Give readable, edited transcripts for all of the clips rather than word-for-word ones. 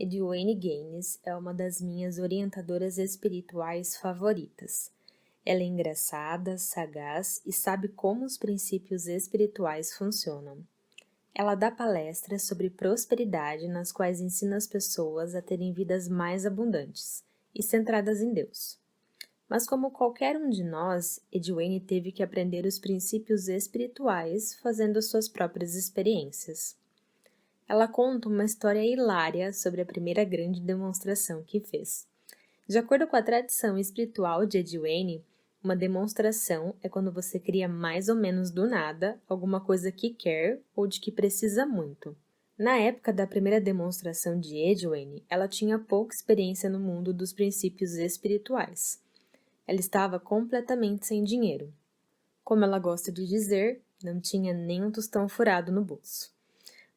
Edwene Gaines é uma das minhas orientadoras espirituais favoritas. Ela é engraçada, sagaz e sabe como os princípios espirituais funcionam. Ela dá palestras sobre prosperidade nas quais ensina as pessoas a terem vidas mais abundantes e centradas em Deus. Mas como qualquer um de nós, Edwene teve que aprender os princípios espirituais fazendo suas próprias experiências. Ela conta uma história hilária sobre a primeira grande demonstração que fez. De acordo com a tradição espiritual de Edwene, uma demonstração é quando você cria mais ou menos do nada alguma coisa que quer ou de que precisa muito. Na época da primeira demonstração de Edwene, ela tinha pouca experiência no mundo dos princípios espirituais. Ela estava completamente sem dinheiro. Como ela gosta de dizer, não tinha nem um tostão furado no bolso.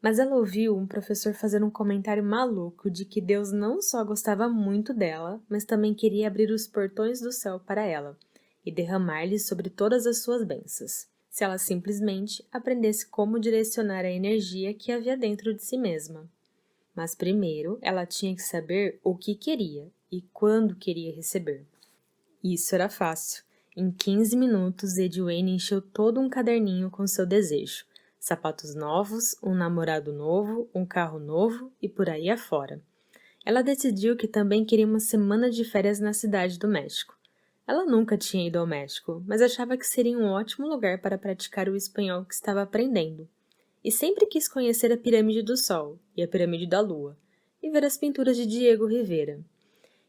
Mas ela ouviu um professor fazer um comentário maluco de que Deus não só gostava muito dela, mas também queria abrir os portões do céu para ela e derramar-lhe sobre todas as suas bênçãos, se ela simplesmente aprendesse como direcionar a energia que havia dentro de si mesma. Mas primeiro ela tinha que saber o que queria e quando queria receber. Isso era fácil. Em 15 minutos, Edwene encheu todo um caderninho com seu desejo. Sapatos novos, um namorado novo, um carro novo e por aí afora. Ela decidiu que também queria uma semana de férias na cidade do México. Ela nunca tinha ido ao México, mas achava que seria um ótimo lugar para praticar o espanhol que estava aprendendo. E sempre quis conhecer a Pirâmide do Sol e a Pirâmide da Lua, e ver as pinturas de Diego Rivera.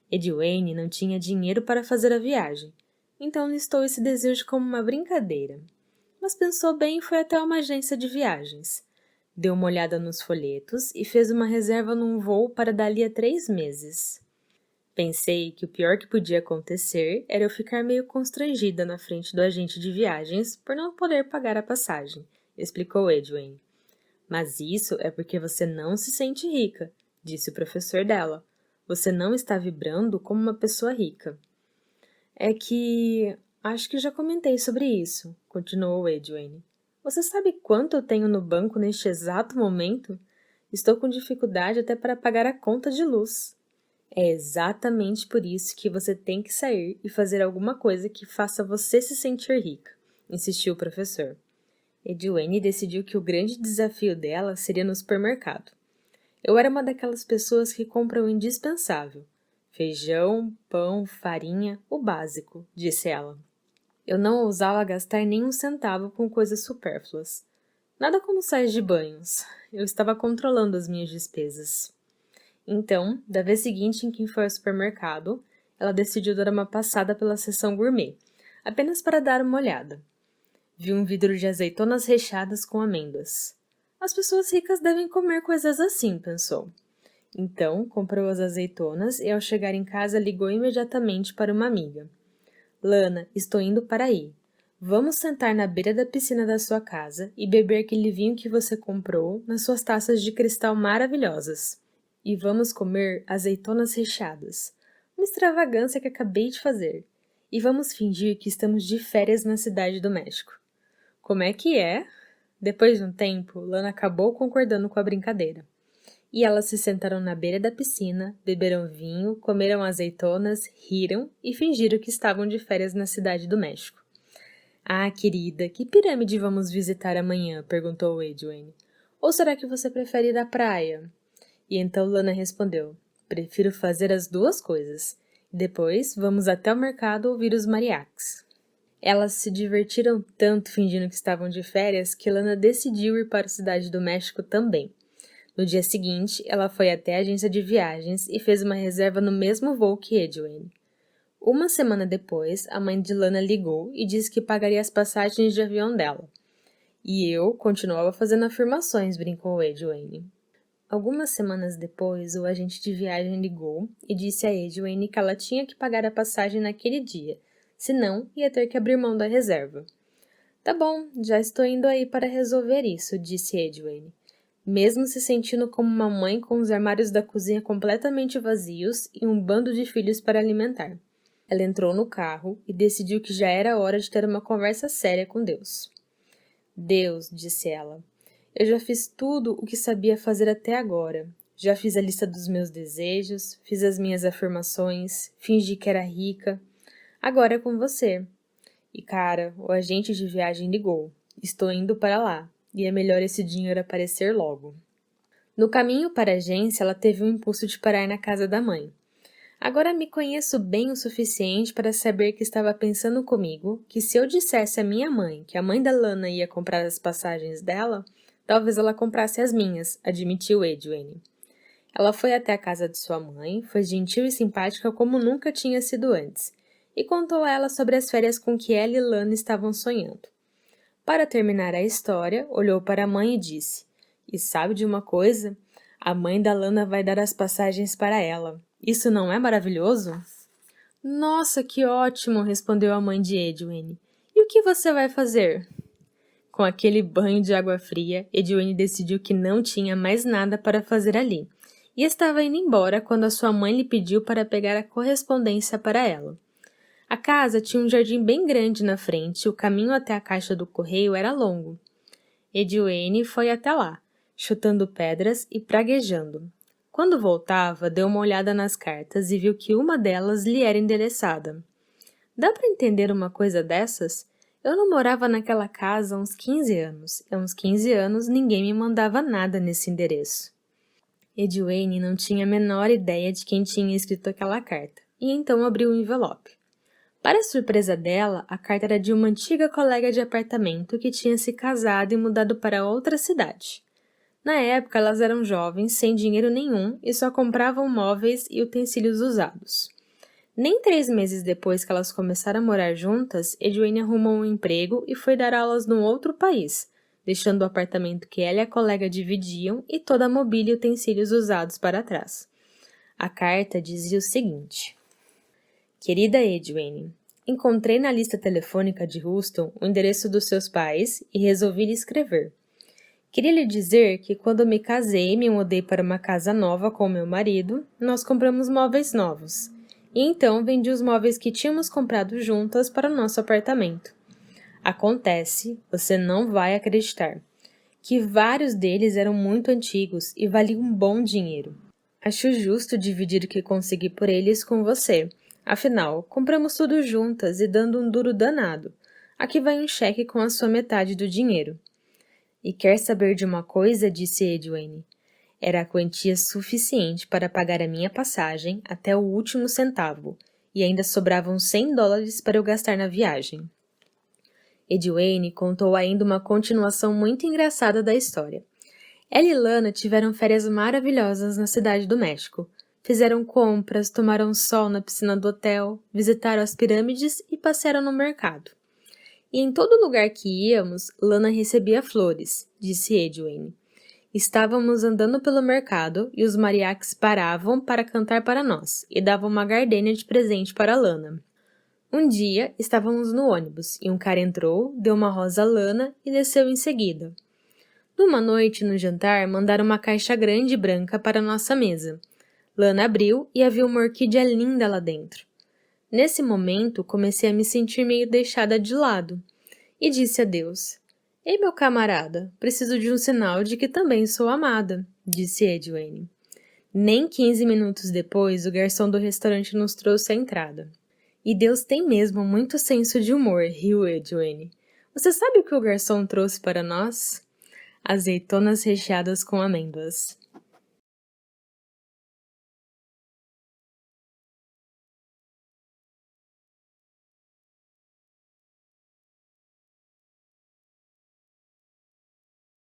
Edwene não tinha dinheiro para fazer a viagem, então listou esse desejo como uma brincadeira. Mas pensou bem e foi até uma agência de viagens. Deu uma olhada nos folhetos e fez uma reserva num voo para dali a 3 meses. Pensei que o pior que podia acontecer era eu ficar meio constrangida na frente do agente de viagens por não poder pagar a passagem, explicou Edwene. Mas isso é porque você não se sente rica, disse o professor dela. Você não está vibrando como uma pessoa rica. É que... acho que já comentei sobre isso, continuou Edwene. Você sabe quanto eu tenho no banco neste exato momento? Estou com dificuldade até para pagar a conta de luz. É exatamente por isso que você tem que sair e fazer alguma coisa que faça você se sentir rica, insistiu o professor. Edwene decidiu que o grande desafio dela seria no supermercado. Eu era uma daquelas pessoas que compram o indispensável. Feijão, pão, farinha, o básico, disse ela. Eu não ousava gastar nem um centavo com coisas supérfluas. Nada como sais de banhos. Eu estava controlando as minhas despesas. Então, da vez seguinte em que foi ao supermercado, ela decidiu dar uma passada pela seção gourmet, apenas para dar uma olhada. Viu um vidro de azeitonas recheadas com amêndoas. As pessoas ricas devem comer coisas assim, pensou. Então, comprou as azeitonas e ao chegar em casa ligou imediatamente para uma amiga. Lana, estou indo para aí. Vamos sentar na beira da piscina da sua casa e beber aquele vinho que você comprou nas suas taças de cristal maravilhosas. E vamos comer azeitonas recheadas. Uma extravagância que acabei de fazer. E vamos fingir que estamos de férias na cidade do México. Como é que é? Depois de um tempo, Lana acabou concordando com a brincadeira. E elas se sentaram na beira da piscina, beberam vinho, comeram azeitonas, riram e fingiram que estavam de férias na cidade do México. Ah, querida, que pirâmide vamos visitar amanhã? Perguntou Edwene. Ou será que você prefere ir à praia? E então Lana respondeu, prefiro fazer as duas coisas. Depois, vamos até o mercado ouvir os mariachis. Elas se divertiram tanto fingindo que estavam de férias que Lana decidiu ir para a cidade do México também. No dia seguinte, ela foi até a agência de viagens e fez uma reserva no mesmo voo que Edwene. Uma semana depois, a mãe de Lana ligou e disse que pagaria as passagens de avião dela. E eu continuava fazendo afirmações, brincou Edwene. Algumas semanas depois, o agente de viagem ligou e disse a Edwene que ela tinha que pagar a passagem naquele dia, senão ia ter que abrir mão da reserva. Tá bom, já estou indo aí para resolver isso, disse Edwene, mesmo se sentindo como uma mãe com os armários da cozinha completamente vazios e um bando de filhos para alimentar. Ela entrou no carro e decidiu que já era hora de ter uma conversa séria com Deus. Deus, disse ela, eu já fiz tudo o que sabia fazer até agora. Já fiz a lista dos meus desejos, fiz as minhas afirmações, fingi que era rica. Agora é com você. E cara, o agente de viagem ligou. Estou indo para lá, e é melhor esse dinheiro aparecer logo. No caminho para a agência, ela teve um impulso de parar na casa da mãe. Agora me conheço bem o suficiente para saber que estava pensando comigo que se eu dissesse à minha mãe que a mãe da Lana ia comprar as passagens dela, talvez ela comprasse as minhas, admitiu Edwene. Ela foi até a casa de sua mãe, foi gentil e simpática como nunca tinha sido antes, e contou a ela sobre as férias com que ela e Lana estavam sonhando. Para terminar a história, olhou para a mãe e disse: "E sabe de uma coisa? A mãe da Lana vai dar as passagens para ela. Isso não é maravilhoso?" "Nossa, que ótimo!" respondeu a mãe de Edwene. "E o que você vai fazer?" Com aquele banho de água fria, Edwene decidiu que não tinha mais nada para fazer ali, e estava indo embora quando a sua mãe lhe pediu para pegar a correspondência para ela. A casa tinha um jardim bem grande na frente e o caminho até a caixa do correio era longo. Edwene foi até lá, chutando pedras e praguejando. Quando voltava, deu uma olhada nas cartas e viu que uma delas lhe era endereçada. Dá para entender uma coisa dessas? Eu não morava naquela casa há uns 15 anos. Há uns 15 anos ninguém me mandava nada nesse endereço. Edwene não tinha a menor ideia de quem tinha escrito aquela carta, e então abriu o envelope. Para a surpresa dela, a carta era de uma antiga colega de apartamento que tinha se casado e mudado para outra cidade. Na época, elas eram jovens, sem dinheiro nenhum e só compravam móveis e utensílios usados. Nem 3 meses depois que elas começaram a morar juntas, Edwene arrumou um emprego e foi dar aulas num outro país, deixando o apartamento que ela e a colega dividiam e toda a mobília e utensílios usados para trás. A carta dizia o seguinte: "Querida Edwene, encontrei na lista telefônica de Houston o endereço dos seus pais e resolvi lhe escrever. Queria lhe dizer que quando me casei e me mudei para uma casa nova com meu marido, nós compramos móveis novos. E então vendi os móveis que tínhamos comprado juntas para o nosso apartamento. Acontece, você não vai acreditar, que vários deles eram muito antigos e valiam um bom dinheiro. Acho justo dividir o que consegui por eles com você. Afinal, compramos tudo juntas e dando um duro danado. Aqui vai um cheque com a sua metade do dinheiro." "E quer saber de uma coisa?" disse Edwene. "Era a quantia suficiente para pagar a minha passagem até o último centavo, e ainda sobravam $100 para eu gastar na viagem." Edwene contou ainda uma continuação muito engraçada da história. Ela e Lana tiveram férias maravilhosas na cidade do México. Fizeram compras, tomaram sol na piscina do hotel, visitaram as pirâmides e passearam no mercado. "E em todo lugar que íamos, Lana recebia flores", disse Edwene. "Estávamos andando pelo mercado e os mariachis paravam para cantar para nós e davam uma gardênia de presente para Lana. Um dia, estávamos no ônibus e um cara entrou, deu uma rosa a Lana e desceu em seguida. Numa noite, no jantar, mandaram uma caixa grande e branca para nossa mesa. Lana abriu e havia uma orquídea linda lá dentro. Nesse momento, comecei a me sentir meio deixada de lado e disse a Deus: Ei, meu camarada, preciso de um sinal de que também sou amada, disse Edwene. Nem 15 minutos depois, o garçom do restaurante nos trouxe a entrada. E Deus tem mesmo muito senso de humor, riu Edwene. Você sabe o que o garçom trouxe para nós? Azeitonas recheadas com amêndoas.